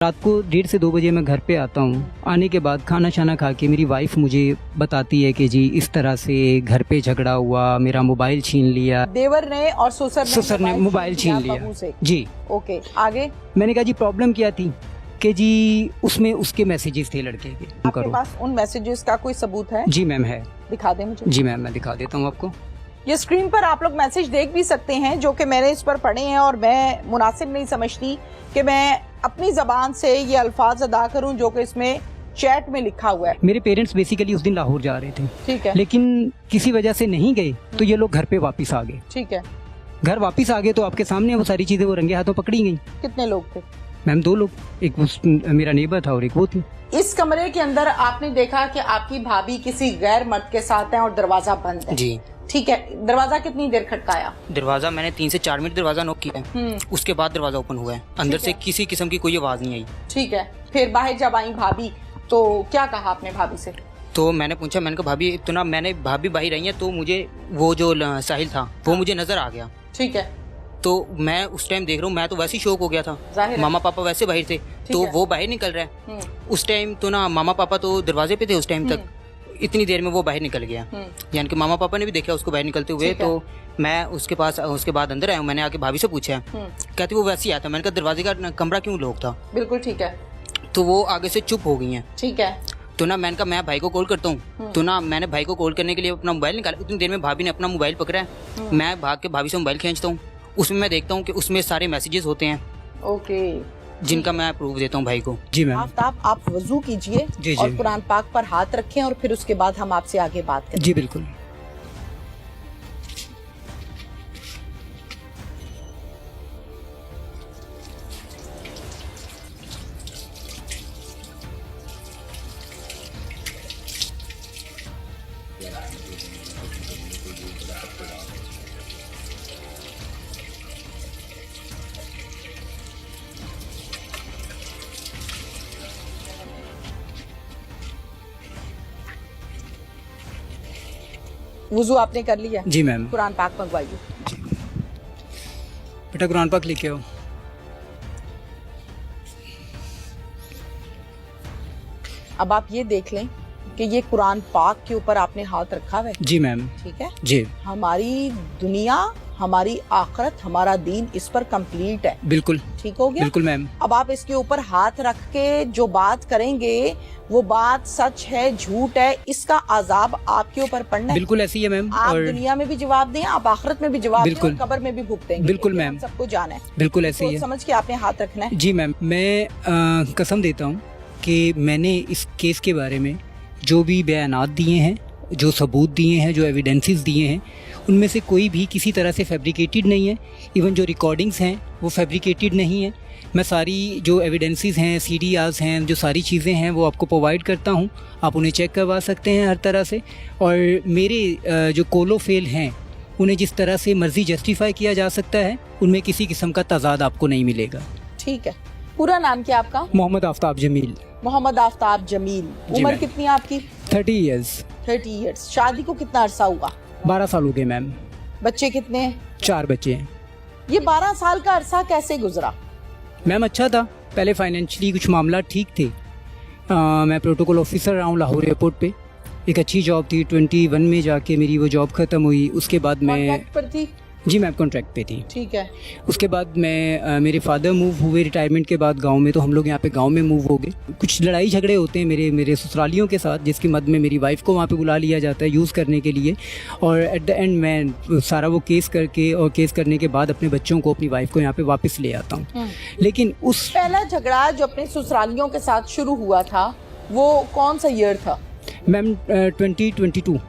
रात को 1:30 से 2 बजे मैं घर पे आता हूँ। आने के बाद खाना शाना खा के मेरी वाइफ मुझे बताती है कि जी इस तरह से घर पे झगड़ा हुआ, मेरा मोबाइल छीन लिया। देवर ने और ससुर ने मोबाइल छीन लिया बहू से। जी। ओके, आगे मैंने कहा जी प्रॉब्लम क्या थी कि जी उसमें उसके मैसेजेस थे लड़के के। आपके पास उन मैसेजेस का कोई सबूत है? जी मैम है। दिखा दें मुझे। जी मैम मैं दिखा देता हूँ आपको। ये स्क्रीन पर आप लोग मैसेज देख भी सकते हैं जो कि मैंने इस पर पढ़े हैं, और मैं मुनासिब नहीं समझती कि मैं अपनी जबान से ये अल्फाज अदा करूं जो कि इसमें चैट में लिखा हुआ है। मेरे पेरेंट्स बेसिकली उस दिन लाहौर जा रहे थे, ठीक है, लेकिन किसी वजह से नहीं गए तो ये लोग घर पे वापस आ गए। ठीक है, घर वापस आ गए तो आपके सामने वो सारी चीजें वो रंगे हाथों पकड़ी गई। कितने लोग थे? मैम 2 लोग, एक मेरा नेबर था और एक वो थी। इस कमरे के अंदर आपने देखा कि आपकी भाभी किसी गैर मर्द के साथ है और दरवाजा बंद है। जी ठीक है, दरवाजा कितनी देर खटकाया? दरवाजा मैंने 3 से 4 मिनट दरवाजा नॉक किया है, उसके बाद दरवाजा ओपन हुआ है। अंदर से किसी किस्म की कोई आवाज नहीं आई। ठीक है, फिर बाहर जब आई भाभी तो क्या कहा आपने भाभी से? तो मैंने पूछा, मैंने कहा भाभी इतना, मैंने भाभी बाहर आई है तो मुझे वो जो साहिल था वो मुझे नजर आ गया। ठीक है, तो मैं उस टाइम देख रहा हूँ, मैं तो वैसे ही शौक हो गया था। मामा पापा वैसे बाहर थे तो वो बाहर निकल रहा है। उस टाइम तो ना मामा पापा तो दरवाजे पे थे उस टाइम तक। इतनी देर में वो बाहर निकल गया, यानी कि मामा पापा ने भी देखा उसको बाहर निकलते हुए। तो मैं उसके पास, उसके बाद अंदर आया, मैंने आके भाभी से पूछा, कहती वो वैसे ही आता। मैंने कहा दरवाजे का कमरा क्यों लॉक था? बिल्कुल ठीक है। तो वो आगे से चुप हो गई हैं। ठीक है, तो ना मैंने कहा मैं भाई को कॉल करता हूँ। तो ना मैंने भाई को कॉल करने के लिए अपना मोबाइल निकाला। उतनी देर में भाभी ने अपना मोबाइल पकड़ा है। मैं भाग के भाभी से मोबाइल खींचता हूँ। उसमें मैं देखता हूँ कि उसमें सारे मैसेजेस होते हैं। ओके, जिनका मैं प्रूफ देता हूँ भाई को। जी मैम। आफ्ताब, आप वजू कीजिए और कुरान पाक पर हाथ रखें और फिर उसके बाद हम आपसे आगे बात करें। जी बिल्कुल। वुजू आपने कर लिया? जी मैम। कुरान पाक मंगवाइए। बेटा कुरान पाक लेके आओ। अब आप ये देख लें कि ये कुरान पाक के ऊपर आपने हाथ रखा हुआ है। जी मैम। ठीक है जी। हमारी दुनिया, हमारी आखिरत, हमारा दीन इस पर कंप्लीट है। बिल्कुल ठीक हो गया? बिल्कुल मैम। अब आप इसके ऊपर हाथ रख के जो बात करेंगे वो बात सच है झूठ है, इसका अजाब आपके ऊपर पड़ना है। बिल्कुल ऐसी है मैम। आप और दुनिया में भी जवाब दें, आप आखिरत में भी जवाब दें, और कब्र में भी भुगतेंगे। बिल्कुल मैम, सबको जाना है। बिल्कुल ऐसी है। समझ के आपने हाथ रखना है। जी मैम। मैं कसम देता हूँ कि मैंने इस केस के बारे में जो भी बयानात दिए हैं, जो सबूत दिए हैं, जो एविडेंसेस दिए हैं, उनमें से कोई भी किसी तरह से फैब्रिकेटेड नहीं है। इवन जो रिकॉर्डिंग्स हैं वो फैब्रिकेटेड नहीं है। मैं सारी जो एविडेंसेस हैं, CDRs हैं, जो सारी चीज़ें हैं वो आपको प्रोवाइड करता हूँ। आप उन्हें चेक करवा सकते हैं हर तरह से। और मेरे जो कोलो फेल हैं उन्हें जिस तरह से मर्जी जस्टिफाई किया जा सकता है, उनमें किसी किस्म का तजाद आपको नहीं मिलेगा। ठीक है, पूरा नाम क्या आपका? मोहम्मद आफ्ताब जमील। मोहम्मद आफ्ताब जमील। उम्र कितनी है आपकी? 30 ईयर्स। 30 ईयर्स। शादी को कितना अरसा हुआ? 12 साल हो गए मैम। बच्चे कितने हैं? 4 बच्चे हैं। ये 12 साल का अरसा कैसे गुजरा? मैम अच्छा था, पहले फाइनेंशियली कुछ मामला ठीक थे। मैं प्रोटोकॉल ऑफिसर रहा हूँ लाहौर एयरपोर्ट पे। एक अच्छी जॉब थी। 21 में जाके मेरी वो जॉब ख़त्म हुई। उसके बाद मैं कॉन्ट्रैक्ट पर थी? जी मैम कॉन्ट्रैक्ट पे थी। ठीक है। उसके बाद मैं मेरे फादर मूव हुए रिटायरमेंट के बाद गांव में, तो हम लोग यहाँ पे गांव में मूव हो गए। कुछ लड़ाई झगड़े होते हैं मेरे ससुरालियों के साथ, जिसकी मद में मेरी वाइफ को वहाँ पे बुला लिया जाता है यूज़ करने के लिए। और एट द एंड मैं सारा वो केस करके और केस करने के बाद अपने बच्चों को, अपनी वाइफ को यहाँ पे वापस ले आता हूँ। लेकिन उस पहला झगड़ा जो अपने ससुरालियों के साथ शुरू हुआ था वो कौन सा ईयर था? मैम 2022।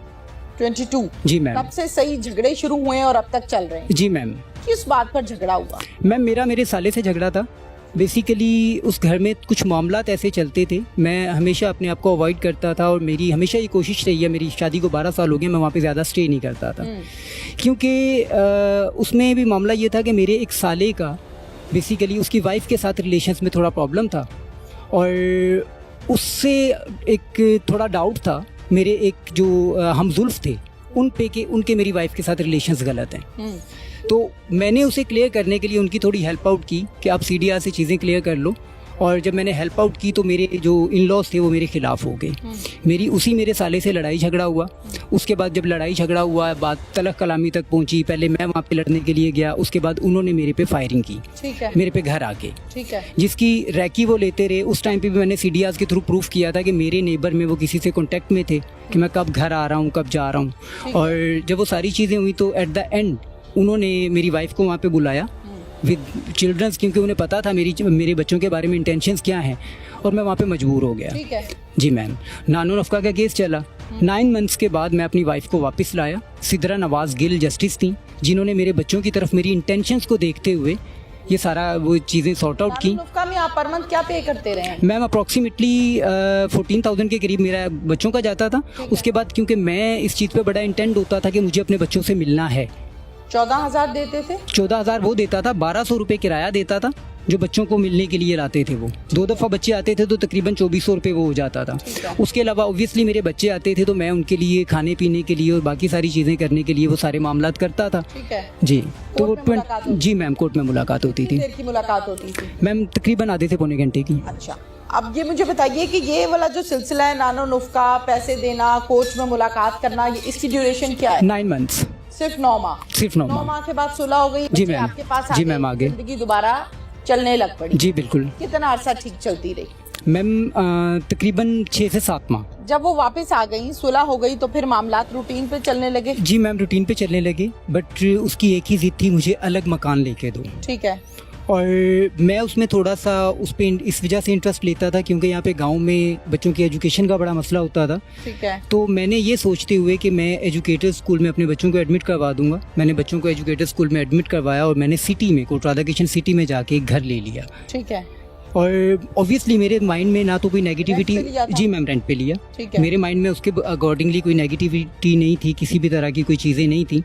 22? जी मैम। कब से सही झगड़े शुरू हुए हैं और अब तक चल रहे हैं? जी मैम। किस बात पर झगड़ा हुआ? मैम मेरे साले से झगड़ा था। बेसिकली उस घर में कुछ मामलात ऐसे चलते थे, मैं हमेशा अपने आप को अवॉइड करता था। और मेरी हमेशा ये कोशिश रही है, मेरी शादी को 12 साल हो गए, मैं वहाँ पे ज़्यादा स्टे नहीं करता था। क्योंकि उसमें भी मामला ये था कि मेरे एक साले का बेसिकली उसकी वाइफ के साथ रिलेशंस में थोड़ा प्रॉब्लम था। और उससे एक थोड़ा डाउट था मेरे एक जो हमजुल्फ थे उन पे के उनके मेरी वाइफ के साथ रिलेशंस गलत हैं। तो मैंने उसे क्लियर करने के लिए उनकी थोड़ी हेल्प आउट की कि आप CDR से चीज़ें क्लियर कर लो और जब मैंने हेल्प आउट की तो मेरे जो इन लॉज थे वो मेरे खिलाफ हो गए। मेरे साले से लड़ाई झगड़ा हुआ। उसके बाद जब लड़ाई झगड़ा हुआ, बात तलख कलामी तक पहुंची। पहले मैं वहाँ पे लड़ने के लिए गया, उसके बाद उन्होंने मेरे पे फायरिंग की, ठीक है, मेरे पे घर आके, ठीक है, जिसकी रैकी वो लेते रहे। उस टाइम पे भी मैंने सीडीआर के थ्रू प्रूफ किया था कि मेरे नेबर में वो किसी से कॉन्टेक्ट में थे कि मैं कब घर आ रहा हूँ, कब जा रहा हूँ। और जब वो सारी चीज़ें हुई तो एट द एंड उन्होंने मेरी वाइफ को वहाँ पे बुलाया विद चिल्ड्रंस, क्योंकि उन्हें पता था मेरे बच्चों के बारे में इंटेंशंस क्या हैं, और मैं वहाँ पे मजबूर हो गया। ठीक है जी मैम। नानो नफका का केस चला। 9 मंथ्स के बाद मैं अपनी वाइफ को वापस लाया। सिद्रा नवाज गिल जस्टिस थी, जिन्होंने मेरे बच्चों की तरफ मेरी इंटेंशंस को देखते हुए ये सारा वो चीज़ें सॉर्ट आउट की। नानो में आप पर मंथ क्या पे करते रहे हैं? मैम अप्रॉक्सीमेटली 14,000 के करीब मेरा बच्चों का जाता था। उसके बाद क्योंकि मैं इस चीज़ पे बड़ा इंटेंट होता था कि मुझे अपने बच्चों से मिलना है। 14,000 देते थे? 14,000 वो देता था, 1,200 रुपये किराया देता था जो बच्चों को मिलने के लिए लाते थे। वो 2 दफ़ा बच्चे आते थे तो तकरीबन 2,400 रुपये वो हो जाता था। उसके अलावा ऑब्वियसली मेरे बच्चे आते थे तो मैं उनके लिए खाने पीने के लिए और बाकी सारी चीज़ें करने के लिए वो सारे मामलात करता था। ठीक है जी। तो कोर्ट में मुलाकात होती? जी मैम, कोर्ट में मुलाकात होती थी। कितनी देर की मुलाकात होती थी? मैम तकरीबन आधे से पौने घंटे की। अच्छा, अब ये मुझे बताइए कि ये वाला जो सिलसिला है नानो नुफ्का, पैसे देना, कोर्ट में मुलाकात करना, ये इसकी ड्यूरेशन क्या है? 9 मंथ्स। सिर्फ 9 माह? सिर्फ 9 माह। 9 माह के बाद सुलह हो गई? जी बच्चे मैम। आपके पास जी मैम, आ गए। जिंदगी दोबारा चलने लग पड़ी? जी बिल्कुल। कितना अरसा ठीक चलती रही? मैम तकरीबन 6 से 7 माह। जब वो वापस आ गई, सुलह हो गई, तो फिर मामलात रूटीन पे चलने लगे? जी मैम, रूटीन पे चलने लगे, बट उसकी एक ही जिद थी, मुझे अलग मकान लेके दो। ठीक है। और मैं उसमें थोड़ा सा उस पे इस वजह से इंटरेस्ट लेता था क्योंकि यहाँ पे गांव में बच्चों की एजुकेशन का बड़ा मसला होता था। ठीक है। तो मैंने ये सोचते हुए कि मैं एजुकेटर स्कूल में अपने बच्चों को एडमिट करवा दूंगा, मैंने बच्चों को एजुकेटर स्कूल में एडमिट करवाया और मैंने सिटी में कोट राधा किशन सिटी में जाके एक घर ले लिया। ठीक है। और ऑब्वियसली मेरे माइंड में ना तो कोई नेगेटिविटी। रेंट पे लिया था? जी मैम, रेंट पे लिया। ठीक है। मेरे माइंड में उसके अकॉर्डिंगली कोई नेगेटिविटी नहीं थी, किसी भी तरह की कोई चीज़ें नहीं थी।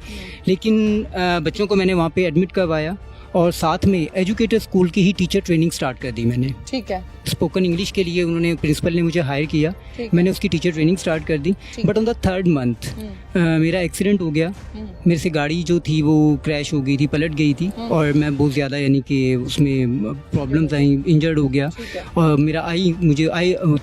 लेकिन बच्चों को मैंने वहाँ पे एडमिट करवाया और साथ में एजुकेटर स्कूल की ही टीचर ट्रेनिंग स्टार्ट कर दी मैंने। ठीक है। स्पोकन इंग्लिश के लिए उन्होंने, प्रिंसिपल ने मुझे हायर किया, मैंने उसकी टीचर ट्रेनिंग स्टार्ट कर दी। But on the 3rd month मेरा एक्सीडेंट हो गया। मेरे से गाड़ी जो थी वो क्रैश हो गई थी, पलट गई थी और मैं बहुत ज़्यादा यानी कि उसमें प्रॉब्लम्स आई, इंजर्ड हो गया। और मेरा मुझे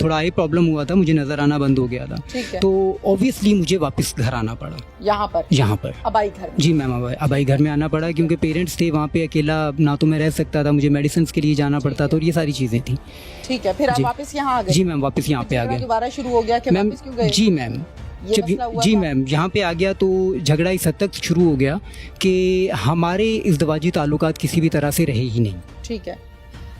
थोड़ा आई प्रॉब्लम हुआ था, मुझे नज़र आना बंद हो गया था। तो ऑब्वियसली मुझे वापस घर आना पड़ा। यहाँ पर अबाई घर? जी मैम, अबाई घर में आना पड़ा क्योंकि पेरेंट्स थे वहाँ पे, अकेला ना तो मैं रह सकता था, मुझे मेडिसिन के लिए जाना पड़ता था और ये सारी चीज़ें थी। ठीक है। फिर आप वापस यहाँ आ गए? जी मैम, वापस यहाँ पे आ गया। दोबारा शुरू हो गया कि मैम? वापस क्यों गए? जी मैम, जी मैम, यहाँ पे आ गया तो झगड़ा इस हद तक शुरू हो गया कि हमारे इज़्दवाजी ताल्लुकात किसी भी तरह से रहे ही नहीं। ठीक है।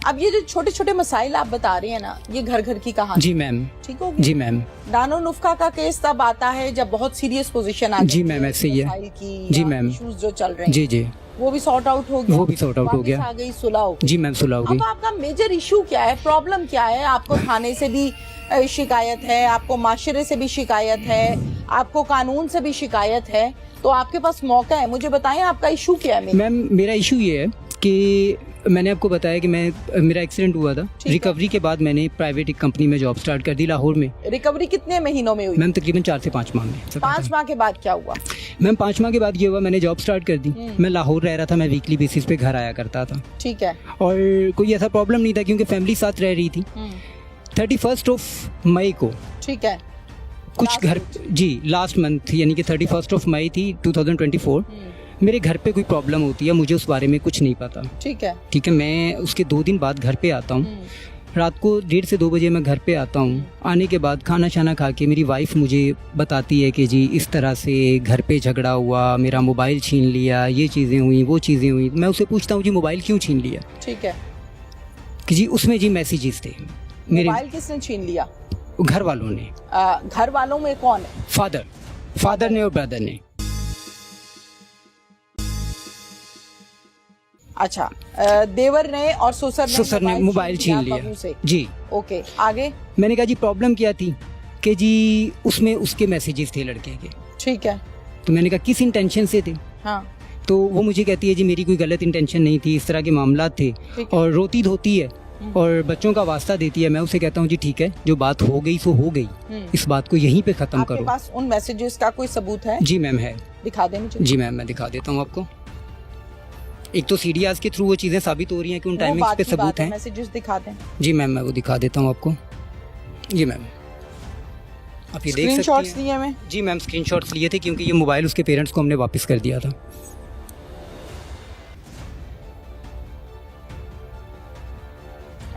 अब ये जो छोटे छोटे मसाइल आप बता रहे हैं ना, ये घर घर की कहानी? जी मैम। ठीक हो गई? जी मैम। नानो नुफ्का का केस तब आता है जब बहुत सीरियस पोजीशन आ जी मैम, ऐसे ही है। जी मैम, इश्यूज जो चल रहे हैं, जी जी, वो भी सॉर्ट आउट हो गया? वो भी सॉर्ट आउट हो गया। आ गई, सुलह हो गई? जी मैम, सुलह हो गई। अब आपका मेजर इशू क्या है, प्रॉब्लम क्या है? आपको थाने से भी शिकायत है, आपको माशरे से भी शिकायत है, आपको कानून से भी शिकायत है, तो आपके पास मौका है, मुझे बताएं आपका इशू क्या है? मैम मेरा इशू ये है कि मैंने आपको बताया कि मेरा एक्सीडेंट हुआ था। रिकवरी के बाद मैंने प्राइवेट एक कंपनी में जॉब स्टार्ट कर दी लाहौर में। रिकवरी कितने महीनों में हुई? मैम तकरीबन 4 से 5 माह में। 5 माह के बाद क्या हुआ? मैम 5 माह के बाद ये हुआ, मैंने जॉब स्टार्ट कर दी। मैं लाहौर रह रहा था, मैं वीकली बेसिस पे घर आया करता था। ठीक है। और कोई ऐसा प्रॉब्लम नहीं था क्योंकि फैमिली साथ रह रही थी। 31 मई को, ठीक है, कुछ घर, जी लास्ट मंथ यानी कि 31 मई थी 2024, मेरे घर पे कोई प्रॉब्लम होती है, मुझे उस बारे में कुछ नहीं पता। ठीक है। ठीक है, मैं उसके 2 दिन बाद घर पे आता हूँ। रात को 1:30 से 2 बजे मैं घर पे आता हूँ। आने के बाद खाना शाना खा के मेरी वाइफ मुझे बताती है कि जी इस तरह से घर पे झगड़ा हुआ, मेरा मोबाइल छीन लिया, ये चीज़ें हुई, वो चीज़ें हुई। मैं उसे पूछता हूँ जी मोबाइल क्यों छीन लिया? ठीक है। कि जी उसमें जी मैसेजेस थे मेरे। मोबाइल किसने छीन लिया? घर वालों ने। घर वालों में कौन है? फादर ने और ब्रदर ने। अच्छा, देवर ने और ससुर ने मोबाइल छीन लिया जी। ओके, आगे? मैंने कहा जी प्रॉब्लम क्या थी? कि जी उसमें उसके मैसेजेस थे लड़के के। ठीक है। तो मैंने कहा किस इंटेंशन से थे? हाँ। तो वो मुझे कहती है जी मेरी कोई गलत इंटेंशन नहीं थी, इस तरह के मामला थे। और रोती धोती है और बच्चों का वास्ता देती है। मैं उसे कहता हूँ जी ठीक है, जो बात हो गई सो हो गई, इस बात को यहीं पे खत्म करो। आपके पास उन मैसेजेस का कोई सबूत है? जी मैम है। दिखा दें मुझे। जी मैम, मैं दिखा देता हूँ आपको। एक तो सीडीआर के थ्रू वो चीज़ें साबित हो रही हैं कि उन वो टाइमिंग्स बात पे की सबूत बात है, हैं। मैसेजेस दिखा दें। जी मैम, मैं वो दिखा देता हूँ आपको। जी मैम, आप ये देख सकती स्क्रीनशॉट्स हैं। दिए हमें। जी मैम, स्क्रीनशॉट्स लिए थे क्योंकि ये मोबाइल उसके पेरेंट्स को हमने वापस कर दिया था।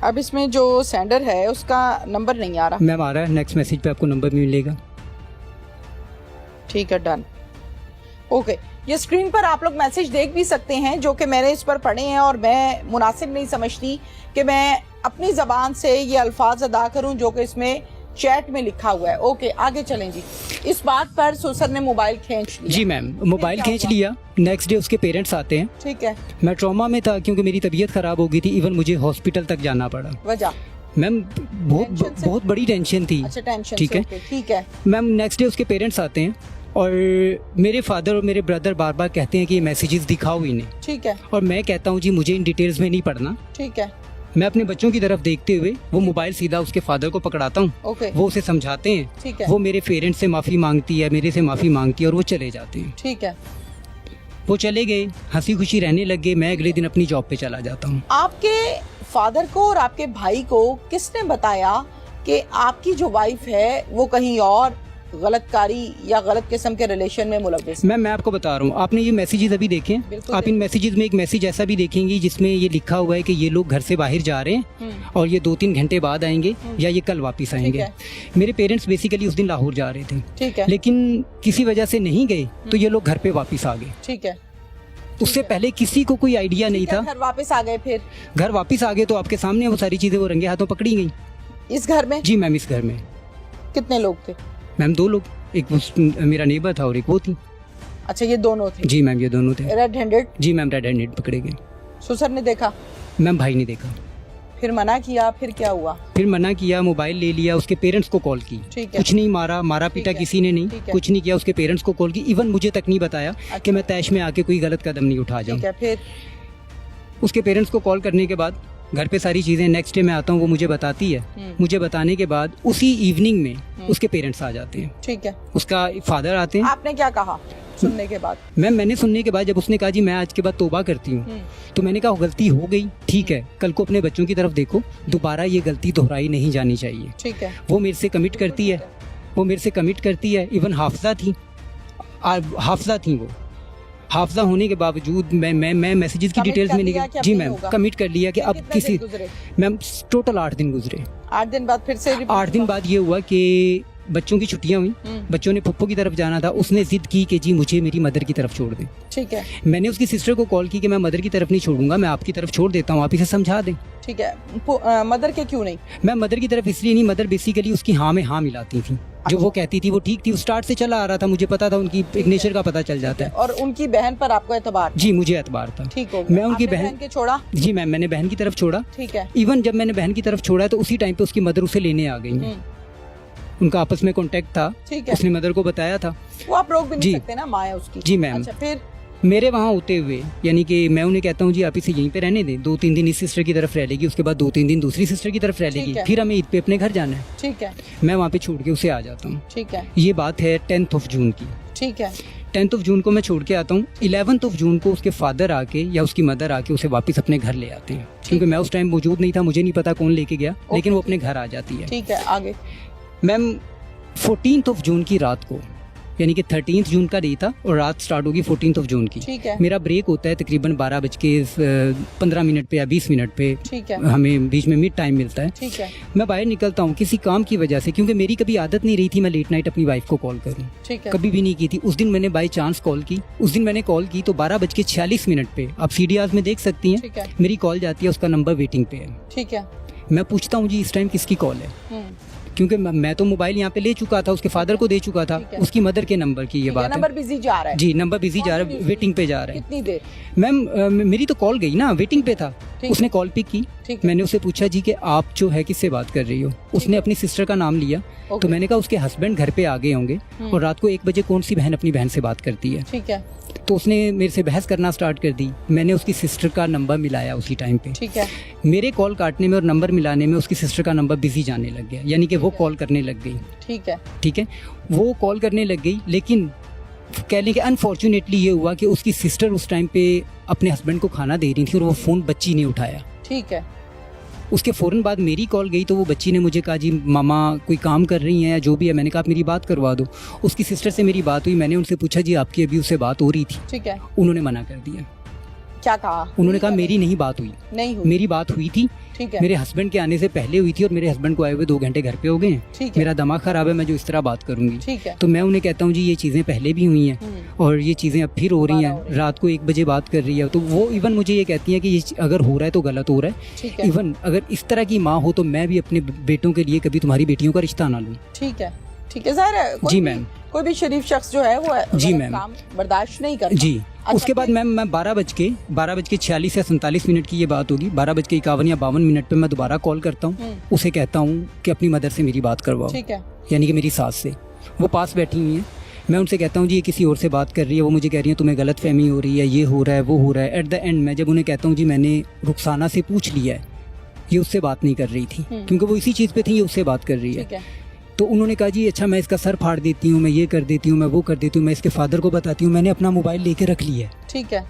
अब इसमें जो सेंडर है उसका नंबर नहीं आ रहा। मैम आ रहा है, नेक्स्ट मैसेज पे आपको नंबर भी मिलेगा। ठीक है, डन। ओके, ये स्क्रीन पर आप लोग मैसेज देख भी सकते हैं जो कि मैंने इस पर पढ़े हैं, और मैं मुनासिब नहीं समझती कि मैं अपनी ज़बान से ये अल्फाज अदा करूं जो कि इसमें चैट में लिखा हुआ है। ओके, आगे चलें जी। इस बात पर सुसर ने मोबाइल खींच लिया। जी मैम, मोबाइल खींच लिया। नेक्स्ट डे उसके पेरेंट्स आते हैं। ठीक है। मैं ट्रॉमा में था क्योंकि मेरी तबीयत ख़राब हो गई थी, इवन मुझे हॉस्पिटल तक जाना पड़ा। वजह? मैम टेंशन से? बहुत बड़ी टेंशन थी। अच्छा, टेंशन ठीक से, है। ओके, ठीक है। मैम नेक्स्ट डे उसके पेरेंट्स आते हैं और मेरे फादर और मेरे ब्रदर बार बार कहते हैं कि ये मैसेजेस दिखाओ इन्हें, ठीक है, और मैं कहता हूँ जी मुझे इन डिटेल्स में नहीं पढ़ना। ठीक है। मैं अपने बच्चों की तरफ देखते हुए वो मोबाइल सीधा उसके फादर को पकड़ाता हूँ। ओके, वो उसे समझाते हैं। ठीक है, वो मेरे पेरेंट्स से माफ़ी मांगती है, मेरे से माफ़ी मांगती है, और वो चले जाते हैं। ठीक है। वो चले गए, हंसी खुशी रहने लग गए। मैं अगले दिन अपनी जॉब पे चला जाता हूँ। आपके फादर को और आपके भाई को किसने बताया कि आपकी जो वाइफ है वो कहीं और गलतकारी या गलत किस्म के रिलेशन में मुलव्विस है? मैम मैं आपको बता रहा हूँ, आपने ये मैसेजेस अभी देखे? बिल्कुल आप इन मैसेजेस में एक मैसेज ऐसा भी देखेंगी जिसमें ये लिखा हुआ है कि ये लोग घर से बाहर जा रहे हैं और ये 2-3 घंटे बाद आएंगे या ये कल वापस आएंगे। है। मेरे पेरेंट्स बेसिकली उस दिन लाहौर जा रहे थे, ठीक है, लेकिन किसी वजह से नहीं गए तो ये लोग घर पे वापस आ गए। ठीक है। उससे पहले किसी को कोई आइडिया नहीं था। घर वापस आ गए, फिर घर वापस आ गए तो आपके सामने वो सारी चीजें वो रंगे हाथों पकड़ी गई। इस घर में जी मैम, इस घर में कितने लोग थे? मैम 2 लोग, एक मेरा नेबर था और एक वो थी। अच्छा, ये दोनों थे? जी मैम, ये दोनों थे। Red handed? जी मैम, रेड हैंडेड पकड़े गए। सुसर ने देखा? मैम भाई ने देखा। फिर मना किया, फिर क्या हुआ? फिर मना किया, मोबाइल ले लिया, उसके पेरेंट्स को कॉल की। ठीक है। कुछ नहीं मारा पीटा है। किसी ने नहीं, ठीक है। कुछ नहीं किया। उसके पेरेंट्स को कॉल की, इवन मुझे तक नहीं बताया कि मैं तैश में आके कोई गलत कदम नहीं उठा जाऊँ। ठीक है, फिर? उसके पेरेंट्स को कॉल करने के बाद घर पे सारी चीज़ें नेक्स्ट डे मैं आता हूँ, वो मुझे बताती है। मुझे बताने के बाद उसी इवनिंग में उसके पेरेंट्स आ जाते हैं। ठीक है। उसका फादर आते हैं। आपने क्या कहा सुनने के बाद? मैंने सुनने के बाद जब उसने कहा जी मैं आज के बाद तौबा करती हूँ, तो मैंने कहा गलती हो गई, ठीक है, कल को अपने बच्चों की तरफ देखो, दोबारा ये गलती दोहराई नहीं जानी चाहिए। ठीक है। वो मेरे से कमिट करती है। इवन हाफजा थी वो। हाफजा होने के बावजूद मैं मैसेजेस की Commit डिटेल्स कर में लिया नहीं कि अब जी नहीं मैम, होगा? कमिट कर लिया कि अब कितने किसी दिन गुजरे? मैम टोटल 8 दिन गुजरे। 8 दिन बाद फिर से 8 दिन बाद ये हुआ कि बच्चों की छुट्टियां हुई, बच्चों ने पप्पू की तरफ जाना था। उसने जिद की कि जी मुझे मेरी मदर की तरफ छोड़ दें। ठीक है। मैंने उसकी सिस्टर को कॉल की कि मैं मदर की तरफ नहीं छोड़ूंगा, मैं आपकी तरफ छोड़ देता हूँ, आप इसे समझा दें। ठीक है। मदर के क्यों नहीं? मैं मदर की तरफ इसलिए नहीं, मदर बेसिकली उसकी हाँ में हाँ मिलाती थी। जो वो कहती थी वो ठीक थी, वो स्टार्ट से चला आ रहा था, मुझे पता था, उनकी एक नेचर का पता चल जाता है। और उनकी बहन पर आपको एतबार? जी मुझे एतबार था। ठीक हो, मैं उनकी आपने बहन के छोड़ा? जी मैम, मैंने बहन की तरफ छोड़ा। ठीक है। इवन जब मैंने बहन की तरफ छोड़ा तो उसी टाइम पे उसकी मदर उसे लेने आ गई। उनका आपस में कांटेक्ट था। ठीक है। उसने मदर को बताया था। वो आप रोक भी नहीं जी। सकते ना, माँ है उसकी। जी मैम। अच्छा, फिर? मेरे वहाँ होते हुए यानी कि मैं उन्हें कहता हूँ जी आप इसे यहीं पे रहने दें, 2-3 दिन इस सिस्टर की तरफ रह लेगी, उसके बाद 2-3 दिन दूसरी सिस्टर की तरफ रह लेगी, ठीक है। फिर हमें ईद पे अपने घर जाना है। ठीक है। मैं वहाँ पे छोड़ के उसे आ जाता हूँ। ठीक है। ये बात है 10 जून की। ठीक है। 10 जून को मैं छोड़ के आता हूँ। 11 जून को उसके फादर आके या उसकी मदर आके उसे वापस अपने घर ले आते हैं, क्योंकि मैं उस टाइम मौजूद नहीं था, मुझे नहीं पता कौन लेके गया, लेकिन वो अपने घर आ जाती है। ठीक है, आगे? मैम 14 जून की रात को, यानी कि 13 जून का डे था और रात स्टार्ट होगी 14 जून की। ठीक है। मेरा ब्रेक होता है तकरीबन 12:15 पे या 20 मिनट पे। ठीक है। हमें बीच में मिड टाइम मिलता है। ठीक है। मैं बाहर निकलता हूँ किसी काम की वजह से, क्योंकि मेरी कभी आदत नहीं रही थी मैं लेट नाइट अपनी वाइफ को कॉल करूँ। ठीक है। कभी भी नहीं की थी। उस दिन मैंने बाई चांस कॉल की। उस दिन मैंने कॉल की तो 12:46 पे, आप CDRs में देख सकती हैं, ठीक है। मेरी कॉल जाती है, उसका नंबर वेटिंग पे है। ठीक है। मैं पूछता हूँ जी इस टाइम किसकी कॉल है, क्योंकि मैं तो मोबाइल यहाँ पे ले चुका था, उसके फादर को दे चुका था, ठीक है। उसकी मदर के नंबर की ये बात है। नंबर बिजी जा रहा है? जी नंबर बिजी जा रहा है, वेटिंग पे जा रहा है। कितनी देर? मैम मेरी तो कॉल गई ना, वेटिंग पे था। ठीक उसने है। कॉल पिक की। ठीक है। मैंने उससे पूछा जी कि आप जो है किससे बात कर रही हो। उसने अपनी सिस्टर का नाम लिया। तो ओके। मैंने कहा उसके हस्बैंड घर पे आ गए होंगे और रात को 1 बजे कौन सी बहन अपनी बहन से बात करती है। ठीक है। तो उसने मेरे से बहस करना स्टार्ट कर दी। मैंने उसकी सिस्टर का नंबर मिलाया उसी टाइम पे। ठीक है। मेरे कॉल काटने में और नंबर मिलाने में उसकी सिस्टर का नंबर बिजी जाने लग गया, यानी कि वो कॉल करने लग गई। ठीक है। ठीक है, वो कॉल करने लग गई, लेकिन कह लें कि अनफॉर्चुनेटली ये हुआ कि उसकी सिस्टर उस टाइम पे अपने हस्बैंड को खाना दे रही थी और वो फ़ोन बच्ची ने उठाया। ठीक है। उसके फ़ौरन बाद मेरी कॉल गई तो वो बच्ची ने मुझे कहा जी मामा कोई काम कर रही हैं या जो भी है। मैंने कहा आप मेरी बात करवा दो। उसकी सिस्टर से मेरी बात हुई, मैंने उनसे पूछा जी आपकी अभी उससे बात हो रही थी? ठीक है। उन्होंने मना कर दिया। क्या कहा? उन्होंने कहा मेरी नहीं बात हुई। नहीं हुई। मेरी बात हुई थी, ठीक है। मेरे हस्बैंड के आने से पहले हुई थी और मेरे हस्बैंड को आए हुए 2 घंटे घर पे हो गए हैं। ठीक है। मेरा दिमाग ख़राब है, मैं जो इस तरह बात करूंगी। ठीक है। तो मैं उन्हें कहता हूँ जी ये चीज़ें पहले भी हुई हैं और ये चीज़ें अब फिर हो रही हैं। रात को 1 बजे बात कर रही है तो वो इवन मुझे ये कहती हैं कि ये अगर हो रहा है तो गलत हो रहा है। ठीक है। इवन अगर इस तरह की माँ हो तो मैं भी अपने बेटों के लिए कभी तुम्हारी बेटियों का रिश्ता ना लूँ। ठीक है। ठीक है ज़ाहिर है जी मैम। कोई भी शरीफ शख्स जो है वो जी गलत मैम काम बर्दाश्त नहीं करता। जी। अच्छा, उसके बाद मैम मैं 12 बज के 46 या 47 मिनट की ये बात होगी, 12 बज के 51 या 52 मिनट पे मैं दोबारा कॉल करता हूँ। उसे कहता हूँ कि अपनी मदर से मेरी बात करवाओ। ठीक है। यानी कि मेरी सास से। वो पास बैठी हुई हैं। मैं उनसे कहता हूँ जी ये किसी और से बात कर रही है। वो मुझे कह रही है तुम्हें गलत फहमी हो रही है, ये हो रहा है वो हो रहा है। एट द एंड मैं जब उन्हें कहता हूँ जी मैंने रुखसाना से पूछ लिया है, ये उससे बात नहीं कर रही थी क्योंकि वो इसी चीज़ पे थी, ये उससे बात कर रही है। ठीक है। तो उन्होंने कहा जी अच्छा मैं इसका सर फाड़ देती हूँ, मैं ये कर देती हूँ, मैं वो कर देती हूँ, मैं इसके फादर को बताती हूँ। मैंने अपना मोबाइल लेके रख लिया है। ठीक है।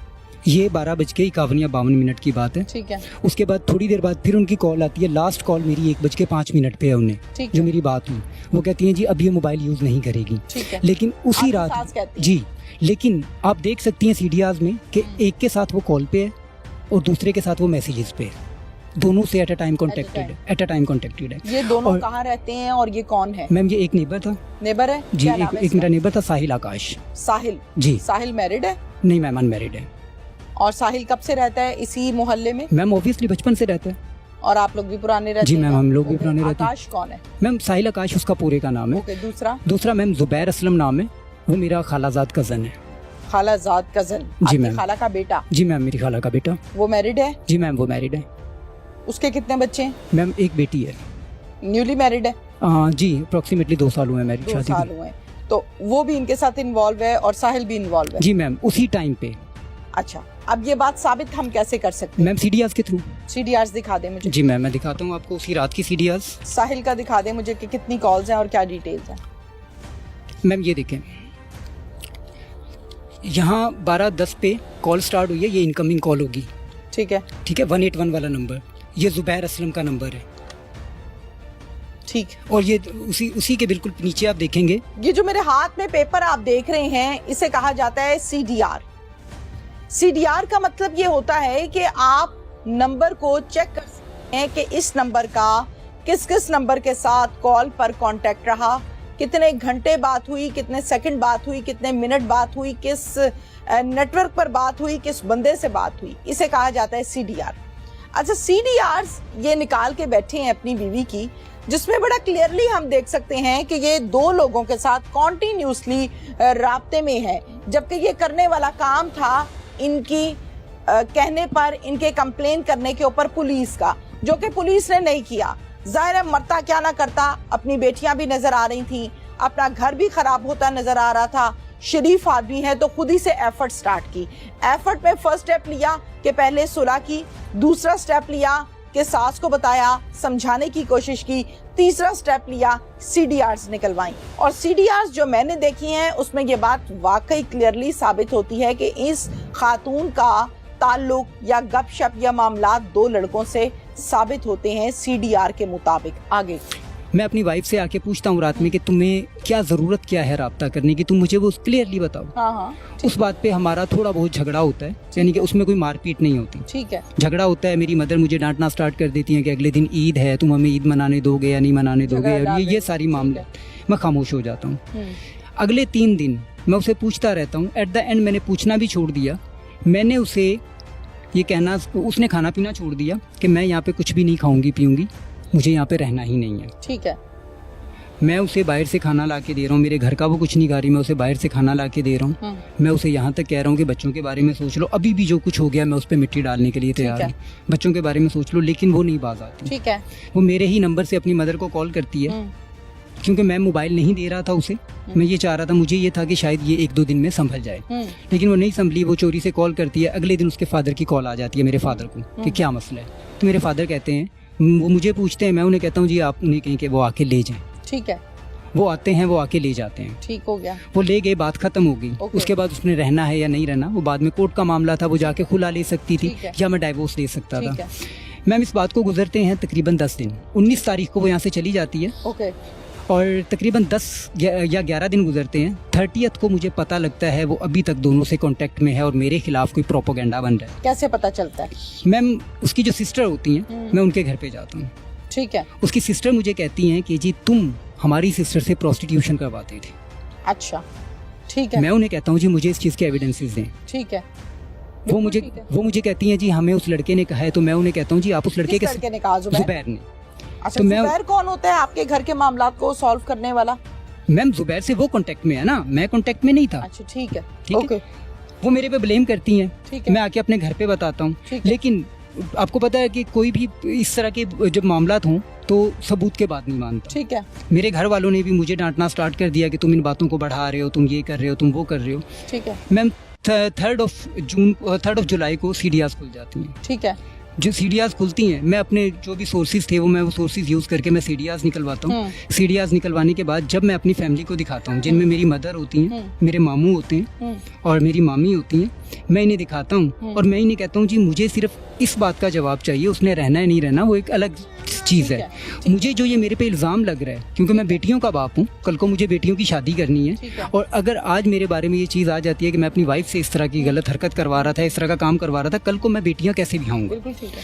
ये 12 बज के 51 या 52 मिनट की बात है। ठीक है। उसके बाद थोड़ी देर बाद फिर उनकी कॉल आती है। लास्ट कॉल मेरी 1 बज के 5 मिनट पे है उन्हें, ठीक जो है। मेरी बात हुई। वो कहती हैं जी अब ये मोबाइल यूज़ नहीं करेगी। ठीक है। लेकिन उसी आपकी रात सास कहती है? जी, लेकिन आप देख सकती हैं सीडीआर्स में कि एक के साथ वो कॉल पे है और दूसरे के साथ वो मैसेजेस पे है। दोनों से एट अ टाइम कॉन्टेक्टेड है। ये दोनों और- कहाँ रहते हैं और ये कौन है? मैम ये एक नेबर था नेबर है? जी, क्या नाम है एक इसका? मेरा नेबर था साहिल आकाश साहिल। जी। साहिल मैरिड है? नहीं मैम अनमैरिड है। और साहिल कब से रहता है इसी मोहल्ले में? मैम ऑब्वियसली बचपन से रहता है। और आप लोग भी पुराने रहते जी हैं? मैम हम लोग भी ओके, पुराने रहते हैं। आकाश कौन है? मैम साहिल आकाश उसका पूरे का नाम है। ओके, दूसरा? दूसरा मैम जुबैर असलम नाम है, वो मेरा खालाजाद कज़न है। खालाजाद कजन? जी आपकी मैम। खाला का बेटा? जी मैम मेरी खाला का बेटा। वो मैरिड है? जी मैम वो मैरिड है। उसके कितने बच्चे हैं? मैम एक बेटी है। न्यूली मैरिड है? जी अप्रॉक्सीमेटली 2 साल हुए हैं मेरी 2 शादी साल को। हुए हैं। तो वो भी इनके साथ इन्वॉल्व है और साहिल भी इन्वॉल्व है? जी मैम उसी टाइम पे। अच्छा, अब ये बात साबित हम कैसे कर सकते हैं? मैम सीडीआर्स के थ्रू। सीडीआर्स दिखा दे मुझे। जी मैम मैं दिखाता हूँ आपको उसी रात की सीडीआर्स। साहिल का दिखा दे मुझे कि कितनी कॉल्स हैं और क्या डिटेल्स हैं। मैम ये देखें, यहाँ 12:10 पे कॉल स्टार्ट हुई है, ये इनकमिंग कॉल होगी। ठीक है। ठीक है, 181 वाला नंबर, ये जुबैर असलम का नंबर है। ठीक। और ये उसी के बिल्कुल नीचे आप देखेंगे। ये जो मेरे हाथ में पेपर आप देख रहे हैं इसे कहा जाता है सीडीआर। सीडीआर का मतलब ये होता है कि आप नंबर को चेक कर सकते हैं कि इस नंबर का किस किस नंबर के साथ कॉल पर कांटेक्ट रहा, कितने घंटे बात हुई, कितने सेकंड बात हुई, कितने मिनट बात हुई, किस नेटवर्क पर बात हुई, किस बंदे से बात हुई। इसे कहा जाता है सीडीआर। अच्छा, सीडीआर ये निकाल के बैठे हैं अपनी बीवी की, जिसमें बड़ा क्लियरली हम देख सकते हैं कि ये 2 लोगों के साथ कॉन्टिन्यूसली राब्ते में है, जबकि ये करने वाला काम था इनकी कहने पर, इनके कंप्लेन करने के ऊपर पुलिस का, जो कि पुलिस ने नहीं किया। जाहिर है मरता क्या ना करता, अपनी बेटियां भी नजर आ रही थी, अपना घर भी खराब होता नजर आ रहा था। शरीफ आदमी है तो खुद ही से एफर्ट स्टार्ट की। एफर्ट में फर्स्ट स्टेप लिया कि पहले सुलह की, दूसरा स्टेप लिया कि सास को बताया, समझाने की कोशिश की, तीसरा स्टेप लिया सीडीआर्स निकलवाई। और सीडीआर्स जो मैंने देखी हैं उसमें ये बात वाकई क्लियरली साबित होती है कि इस खातून का ताल्लुक या गपशप या मामला 2 लड़कों से साबित होते हैं सीडीआर के मुताबिक। आगे मैं अपनी वाइफ से आके पूछता हूँ रात में कि तुम्हें क्या ज़रूरत क्या है राब्ता करने की, तुम मुझे वो क्लियरली बताओ। हाँ, उस बात पे हमारा थोड़ा बहुत झगड़ा होता है, यानी कि उसमें कोई मारपीट नहीं होती। ठीक है। झगड़ा होता है, मेरी मदर मुझे डांटना स्टार्ट कर देती हैं कि अगले दिन ईद है, तुम हमें ईद मनाने दोगे या नहीं मनाने दोगे, और ये सारी मामले। मैं खामोश हो जाता हूँ। अगले 3 दिन मैं उसे पूछता रहता हूँ। एट द एंड मैंने पूछना भी छोड़ दिया। मैंने उसे ये कहना, उसने खाना पीना छोड़ दिया कि मैं यहाँ पे कुछ भी नहीं खाऊंगी पीऊंगी, मुझे यहाँ पे रहना ही नहीं है। ठीक है। मैं उसे बाहर से खाना ला के दे रहा हूँ, मेरे घर का वो कुछ नहीं खा रही, मैं उसे बाहर से खाना ला के दे रहा हूँ। मैं उसे यहाँ तक कह रहा हूँ कि बच्चों के बारे में सोच लो, अभी भी जो कुछ हो गया मैं उस पर मिट्टी डालने के लिए तैयार हूँ, बच्चों के बारे में सोच लो, लेकिन वो नहीं बाज आती। ठीक है। वो मेरे ही नंबर से अपनी मदर को कॉल करती है, क्योंकि मैं मोबाइल नहीं दे रहा था उसे। मैं ये चाह रहा था, मुझे ये था कि शायद ये 1-2 दिन में संभल जाए, लेकिन वो नहीं संभली। वो चोरी से कॉल करती है। अगले दिन उसके फादर की कॉल आ जाती है मेरे फादर को कि क्या मसला है। तो मेरे फादर कहते हैं, वो मुझे पूछते हैं, मैं उन्हें कहता हूँ जी आप उन्हें कहें कि वो आके ले जाएं। ठीक है। वो आते हैं, वो आके ले जाते हैं। ठीक हो गया। वो ले गए, बात खत्म हो गई। ओके। उसके बाद उसने रहना है या नहीं रहना, वो बाद में कोर्ट का मामला था, वो जाके खुला ले सकती थी ठीक है। या मैं डाइवोर्स ले सकता ठीक था। है। मैम इस बात को गुजरते हैं तकरीबन 10 दिन। 19 तारीख को वो यहाँ से चली जाती है ओके। और तकरीबन 10 या 11 दिन गुजरते हैं। 30th को मुझे पता लगता है वो अभी तक दोनों से कांटेक्ट में है और मेरे खिलाफ कोई प्रोपोगेंडा बन रहा है। कैसे पता चलता है? मैम उसकी जो सिस्टर होती हैं, मैं उनके घर पे जाता हूँ। ठीक है। उसकी सिस्टर मुझे कहती हैं कि जी तुम हमारी सिस्टर से प्रोस्टिट्यूशन करवाते थे। अच्छा, ठीक है। मैं उन्हें कहता हूँ जी मुझे इस चीज़ के एविडेंसेस दें। ठीक है। वो ठीक है। मुझे कहती हैं जी हमें उस लड़के ने कहा है। तो मैं उन्हें कहता हूँ जी आप उस लड़के किस लड़के ने कहा? जुबैर ने। अच्छा, तो मैं- जुबैर कौन होता है आपके घर के मामलात को सॉल्व करने वाला? मैम जुबैर से वो कांटेक्ट में है ना, मैं कांटेक्ट में नहीं था। अच्छा, ठीक है। ठीक है। ओके, वो मेरे पे ब्लेम करती हैं, ठीक है। मैं आके अपने घर पे बताता हूँ। ठीक है। लेकिन आपको पता है कि कोई भी इस तरह के जब मामलात हों तो सबूत के बाद नहीं मानता। ठीक है। मेरे घर वालों ने भी मुझे डांटना स्टार्ट कर दिया कि तुम इन बातों को बढ़ा रहे हो, तुम ये कर रहे हो, तुम वो कर रहे हो। ठीक है। मैम 3rd of जुलाई को सीडीआर्स खुल जाती हैं। ठीक है। जो सीडीआर्स खुलती हैं, मैं अपने जो भी सोर्सेज थे मैं वो सोर्सेज यूज़ करके मैं सीडीआर्स निकलवाता हूँ। सीडीआर्स निकलवाने के बाद जब मैं अपनी फैमिली को दिखाता हूँ, जिनमें मेरी मदर होती हैं, मेरे मामू होते हैं और मेरी मामी होती हैं, मैं इन्हें दिखाता हूँ और मैं इन्हें कहता हूँ जी मुझे सिर्फ इस बात का जवाब चाहिए, उसने रहना है नहीं रहना वो एक अलग चीज़ है। मुझे जो ये मेरे पे इल्ज़ाम लग रहा है, क्योंकि मैं बेटियों का बाप हूँ, कल को मुझे बेटियों की शादी करनी है और अगर आज मेरे बारे में ये चीज़ आ जाती है कि मैं अपनी वाइफ से इस तरह की गलत हरकत करवा रहा था, इस तरह का काम करवा रहा था, कल को मैं बेटियाँ कैसे बिठाऊंगा? बिल्कुल ठीक है।